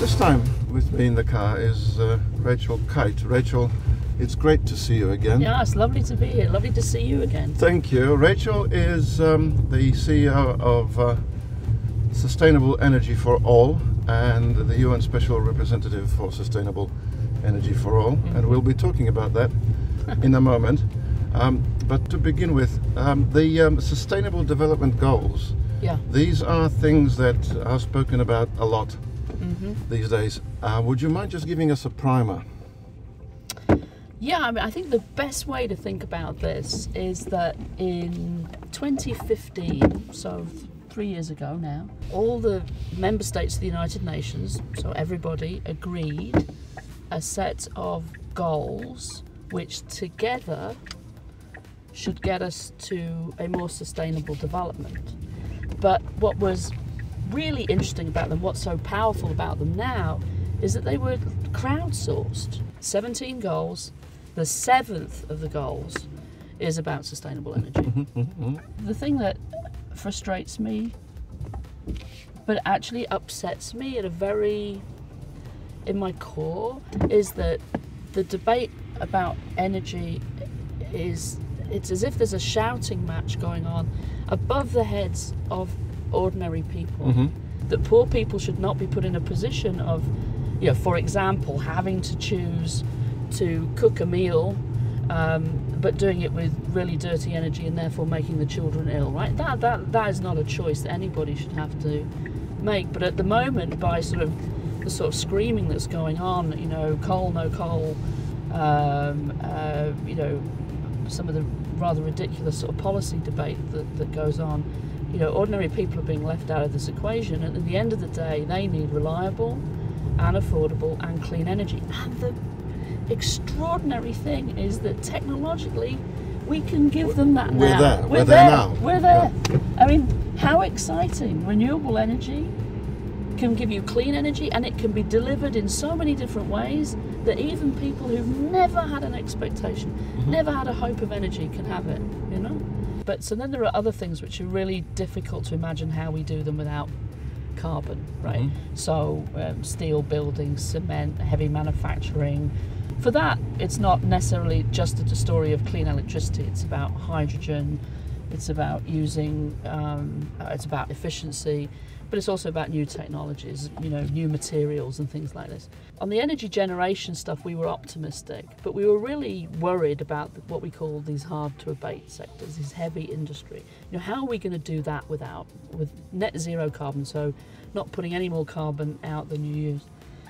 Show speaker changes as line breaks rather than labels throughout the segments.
This time with me in the car is Rachel Kyte. Rachel, it's great to see you again.
Yeah, it's lovely to be here. Lovely to see you again.
Thank you. Rachel is the CEO of Sustainable Energy for All and the UN Special Representative for Sustainable Energy for All. And we'll be talking about that in a moment. But to begin with, the Sustainable Development Goals, these are things that are spoken about a lot these days. Would you mind just giving us a primer?
Yeah, I mean, I think the best way to think about this is that in 2015, so 3 years ago now, all the member states of the United Nations, so everybody, agreed a set of goals which together should get us to a more sustainable development. But what was really interesting about them, what's so powerful about them now, is that they were crowdsourced. 17 goals, the 7th of the goals is about sustainable energy. The thing that frustrates me, but actually upsets me in my core, is that the debate about energy it's as if there's a shouting match going on above the heads of ordinary people. That poor people should not be put in a position of, for example, having to choose to cook a meal, but doing it with really dirty energy and therefore making the children ill, right? That is not a choice that anybody should have to make. But at the moment, by the sort of screaming that's going on, coal, no coal, some of the rather ridiculous sort of policy debate that goes on, ordinary people are being left out of this equation, and at the end of the day they need reliable and affordable and clean energy. And the extraordinary thing is that technologically we can give them that now.
We're there now.
We're there. Yeah. I mean, how exciting. Renewable energy can give you clean energy, and it can be delivered in so many different ways that even people who've never had an expectation, never had a hope of energy, can have it, But so then there are other things which are really difficult to imagine how we do them without carbon, right? So steel buildings, cement, heavy manufacturing. For that, it's not necessarily just a story of clean electricity. It's about hydrogen, it's about using, it's about efficiency, but it's also about new technologies, new materials and things like this. On the energy generation stuff, we were optimistic, but we were really worried about what we call these hard-to-abate sectors, these heavy industry. How are we going to do that with net zero carbon, so not putting any more carbon out than you use?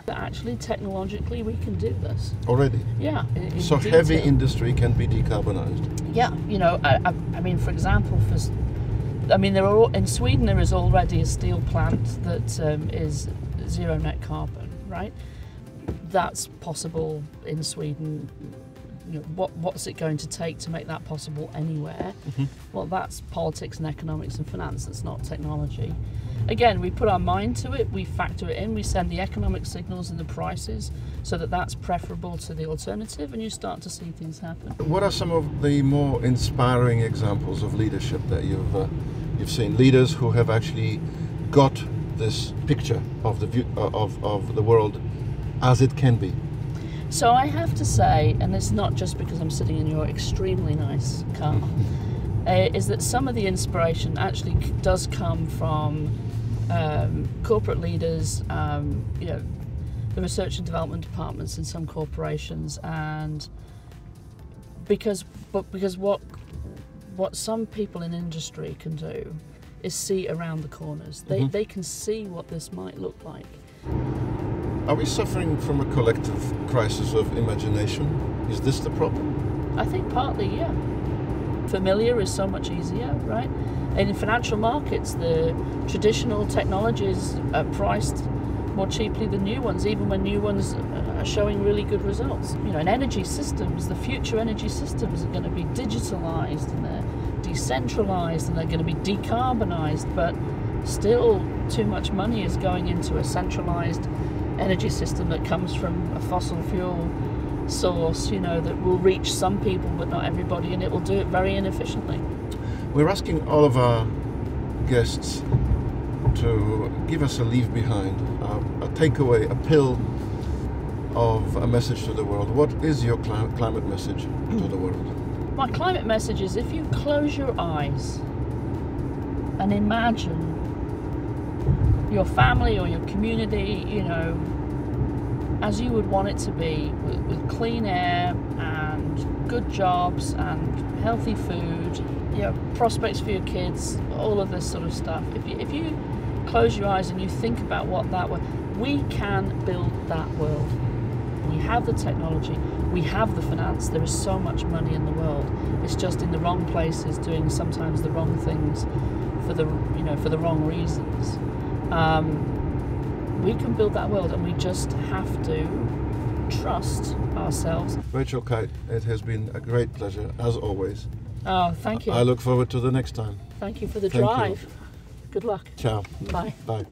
But actually, technologically, we can do this.
Already?
Yeah.
So heavy industry can be decarbonized?
Yeah, I mean, for example, in Sweden there is already a steel plant that is zero net carbon, right? That's possible in Sweden. What's it going to take to make that possible anywhere? Well, that's politics and economics and finance. That's not technology. Again, we put our mind to it, we factor it in, we send the economic signals and the prices so that that's preferable to the alternative, and you start to see things happen.
What are some of the more inspiring examples of leadership that you've seen? Leaders who have actually got this picture of the view of the world as it can be.
So I have to say, and it's not just because I'm sitting in your extremely nice car, is that some of the inspiration actually does come from corporate leaders, the research and development departments in some corporations, and because what some people in industry can do is see around the corners. They can see what this might look like.
Are we suffering from a collective crisis of imagination? Is this the problem?
I think partly, yeah. Familiar is so much easier, right? And in financial markets, the traditional technologies are priced more cheaply than new ones, even when new ones are showing really good results. In energy systems, the future energy systems are going to be digitalized and they're decentralized and they're going to be decarbonized, but still too much money is going into a centralized energy system that comes from a fossil fuel source, that will reach some people but not everybody, and it will do it very inefficiently.
We're asking all of our guests to give us a leave behind, a takeaway, a pill of a message to the world, what is your climate message to the world?
My climate message is, if you close your eyes and imagine your family or your community, you know, as you would want it to be, with clean air and good jobs and healthy food, you know, prospects for your kids, all of this sort of stuff. If you close your eyes and you think about what that would, we can build that world. We have the technology, we have the finance, there is so much money in the world. It's just in the wrong places, doing sometimes the wrong things for the, you know, for the wrong reasons. We can build that world, and we just have to trust ourselves.
Rachel, Kyte, it has been a great pleasure, as always.
Oh, thank you.
I look forward to the next time.
Thank you for the
Thank
drive.
you.
Good luck.
Ciao.
Bye.
Bye.